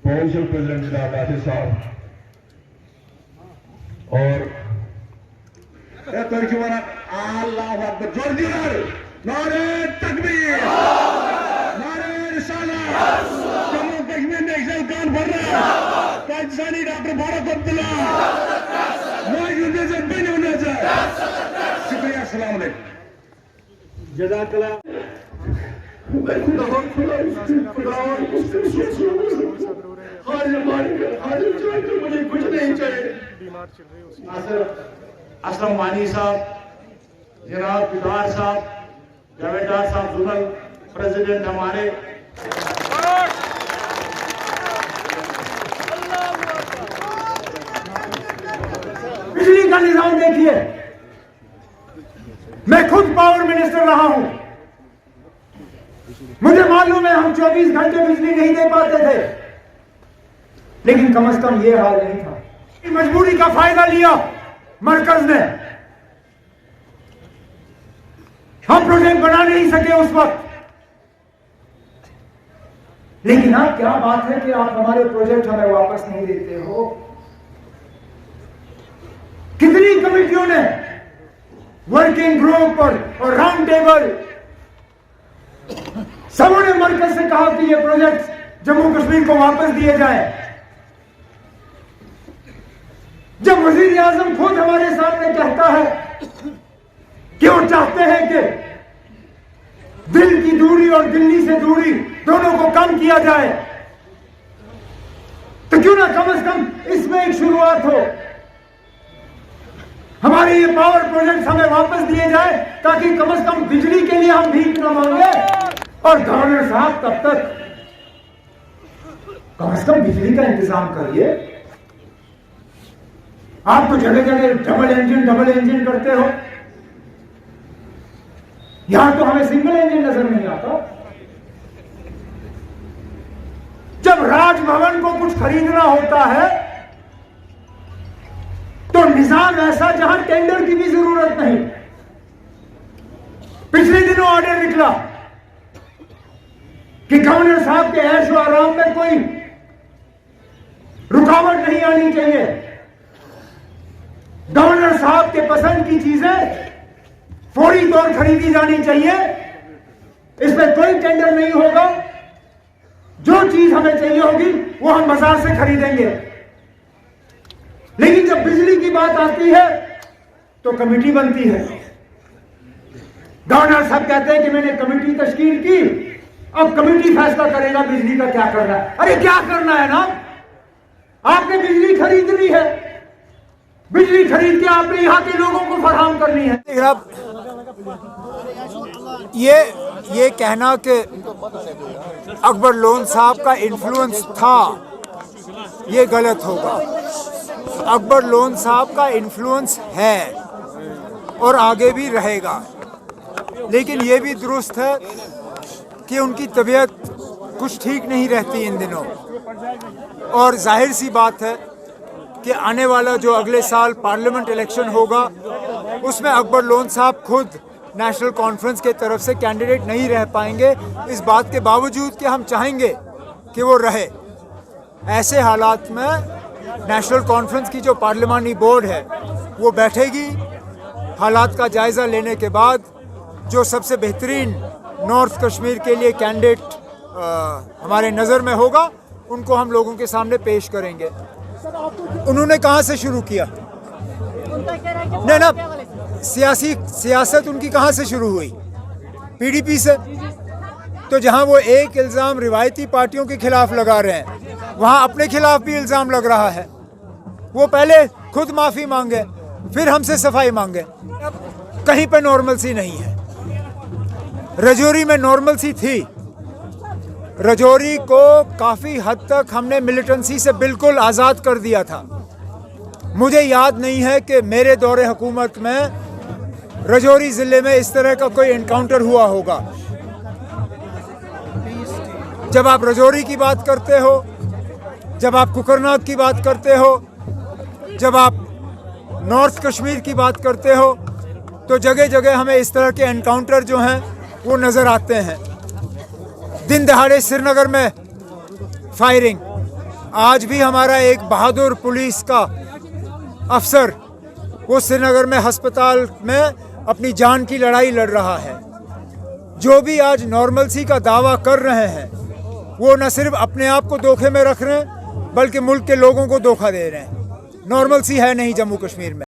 Provincial president जनाब आसिफ साहब और अल्लाह अकबर जोर दिया नारे तकबीर नारे रिसालत Jammu Kashmir national conference Pakistani doctor Farooq Abdullah मौजूद से बिन होने से शुक्रिया अस्सलाम वालेकुम जज़ाकल्लाह। मैं मुझे कुछ नहीं चाहिए। असलम वानी साहब, जनाब पिदार साहब, जावेदार साहब जुमल प्रेसिडेंट हमारे, बिजली का निजाम देखिए। मैं खुद पावर मिनिस्टर रहा हूं, मुझे मालूम है हम 24 घंटे बिजली नहीं दे पाते थे, लेकिन कम से कम ये हाल नहीं था। मजबूरी का फायदा लिया मरकज ने, हम प्रोजेक्ट बना नहीं सके उस वक्त, लेकिन अब क्या बात है कि आप हमारे प्रोजेक्ट हमें वापस नहीं देते हो। कितनी कमेटियों ने, वर्किंग ग्रुप और राउंड टेबल, सबों ने मरकज से कहा कि ये प्रोजेक्ट जम्मू कश्मीर को वापस दिए जाए। जब वजीर आजम खुद हमारे सामने कहता है कि वो चाहते हैं कि दिल की दूरी और दिल्ली से दूरी दोनों को कम किया जाए, तो क्यों ना कम से कम इसमें एक शुरुआत हो, हमारे ये पावर प्रोजेक्ट हमें वापस दिए जाए, ताकि कम से कम बिजली के लिए हम भीख न मांगे। और गवर्नर साहब तब तक कम से कम बिजली का इंतजाम करिए। आप तो जगह जगह डबल इंजन करते हो, यहां तो हमें सिंगल इंजन नजर नहीं आता। जब राजभवन को कुछ खरीदना होता है तो निजाम ऐसा जहां टेंडर की भी जरूरत नहीं। पिछले दिनों ऑर्डर निकला कि गवर्नर साहब के ऐश व आराम में कोई रुकावट नहीं आनी चाहिए, गवर्नर साहब के पसंद की चीजें फौरी तौर खरीदी जानी चाहिए, इसमें कोई टेंडर नहीं होगा, जो चीज हमें चाहिए होगी वो हम बाजार से खरीदेंगे। लेकिन जब बिजली की बात आती है तो कमेटी बनती है। गवर्नर साहब कहते हैं कि मैंने कमेटी तश्कील की, अब कमेटी फैसला करेगा बिजली का क्या करना है। अरे क्या करना है ना, आपने बिजली खरीदनी है, बिजली खरीद के आपने यहां के लोगों को फराहम करनी है। ये कहना कि अकबर लोन साहब का इन्फ्लुएंस था, ये गलत होगा। अकबर लोन साहब का इन्फ्लुएंस है और आगे भी रहेगा, लेकिन ये भी दुरुस्त है कि उनकी तबीयत कुछ ठीक नहीं रहती इन दिनों, और जाहिर सी बात है कि आने वाला जो अगले साल पार्लियामेंट इलेक्शन होगा उसमें अकबर लोन साहब खुद नेशनल कॉन्फ्रेंस के तरफ से कैंडिडेट नहीं रह पाएंगे, इस बात के बावजूद कि हम चाहेंगे कि वो रहे। ऐसे हालात में नेशनल कॉन्फ्रेंस की जो पार्लिमानी बोर्ड है वो बैठेगी, हालात का जायज़ा लेने के बाद जो सबसे बेहतरीन नॉर्थ कश्मीर के लिए कैंडिडेट हमारे नज़र में होगा उनको हम लोगों के सामने पेश करेंगे। उन्होंने कहाँ से शुरू किया? नहीं ना, सियासत उनकी कहाँ से शुरू हुई? पीडीपी से। तो जहाँ वो एक इल्ज़ाम रिवायती पार्टियों के खिलाफ लगा रहे हैं, वहाँ अपने खिलाफ भी इल्ज़ाम लग रहा है। वो पहले खुद माफ़ी मांगे, फिर हमसे सफाई मांगे। कहीं पे नॉर्मलसी नहीं है। रजौरी में नॉर्मलसी थी, रजौरी को काफ़ी हद तक हमने मिलिटेंसी से बिल्कुल आज़ाद कर दिया था। मुझे याद नहीं है कि मेरे दौरे हुकूमत में रजौरी ज़िले में इस तरह का कोई एनकाउंटर हुआ होगा। जब आप रजौरी की बात करते हो, जब आप कुकरनाग की बात करते हो, जब आप नॉर्थ कश्मीर की बात करते हो, तो जगह जगह हमें इस तरह के एनकाउंटर जो हैं वो नज़र आते हैं। दिन दहाड़े श्रीनगर में फायरिंग, आज भी हमारा एक बहादुर पुलिस का अफसर वो श्रीनगर में अस्पताल में अपनी जान की लड़ाई लड़ रहा है। जो भी आज नॉर्मलसी का दावा कर रहे हैं वो न सिर्फ अपने आप को धोखे में रख रहे हैं बल्कि मुल्क के लोगों को धोखा दे रहे हैं। नॉर्मलसी है नहीं जम्मू कश्मीर में।